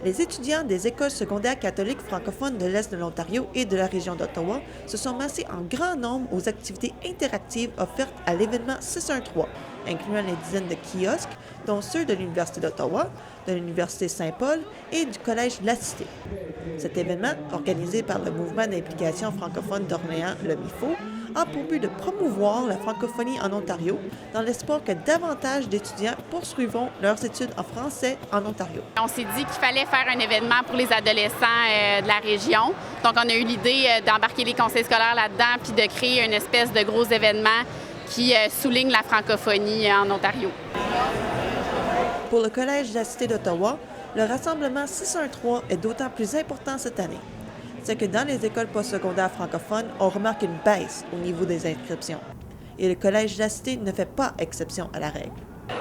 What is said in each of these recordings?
Les étudiants des écoles secondaires catholiques francophones de l'Est de l'Ontario et de la région d'Ottawa se sont massés en grand nombre aux activités interactives offertes à l'événement 613, incluant les dizaines de kiosques, dont ceux de l'Université d'Ottawa, de l'Université Saint-Paul et du Collège La Cité. Cet événement, organisé par le Mouvement d'implication francophone d'Orléans, le MIFO, a pour but de promouvoir la francophonie en Ontario dans l'espoir que davantage d'étudiants poursuivront leurs études en français en Ontario. On s'est dit qu'il fallait faire un événement pour les adolescents de la région. Donc, on a eu l'idée d'embarquer les conseils scolaires là-dedans puis de créer une espèce de gros événement qui souligne la francophonie en Ontario. Pour le Collège de la Cité d'Ottawa, le rassemblement 613 est d'autant plus important cette année. C'est que dans les écoles postsecondaires francophones, on remarque une baisse au niveau des inscriptions. Et le Collège de la Cité ne fait pas exception à la règle.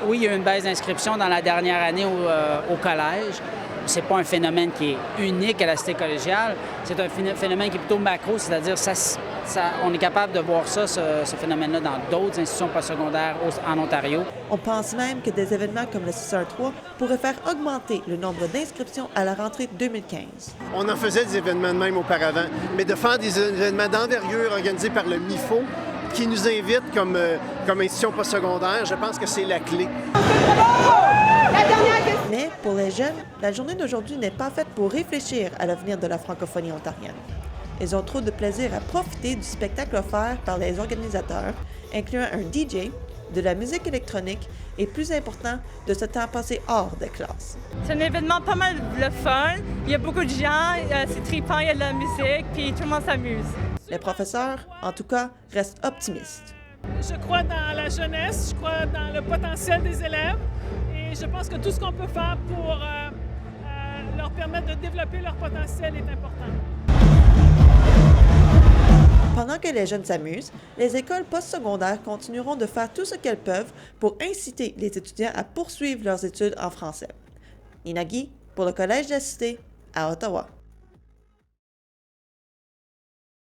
Oui, il y a eu une baisse d'inscription dans la dernière année au collège. Ce n'est pas un phénomène qui est unique à la cité collégiale. C'est un phénomène qui est plutôt macro, c'est-à-dire on est capable de voir ce phénomène-là dans d'autres institutions postsecondaires en Ontario. On pense même que des événements comme le 613 pourraient faire augmenter le nombre d'inscriptions à la rentrée 2015. On en faisait des événements de même auparavant, mais de faire des événements d'envergure organisés par le MIFO, qui nous invite comme institution postsecondaire, je pense que c'est la clé. Mais pour les jeunes, la journée d'aujourd'hui n'est pas faite pour réfléchir à l'avenir de la francophonie ontarienne. Ils ont trop de plaisir à profiter du spectacle offert par les organisateurs, incluant un DJ, de la musique électronique et, plus important, de ce temps passé hors des classes. C'est un événement pas mal le fun. Il y a beaucoup de gens, c'est trippant, il y a de la musique, puis tout le monde s'amuse. Les professeurs, en tout cas, restent optimistes. Je crois dans la jeunesse, je crois dans le potentiel des élèves et je pense que tout ce qu'on peut faire pour leur permettre de développer leur potentiel est important. Pendant que les jeunes s'amusent, les écoles postsecondaires continueront de faire tout ce qu'elles peuvent pour inciter les étudiants à poursuivre leurs études en français. Nina Guy, pour le Collège de la Cité, à Ottawa.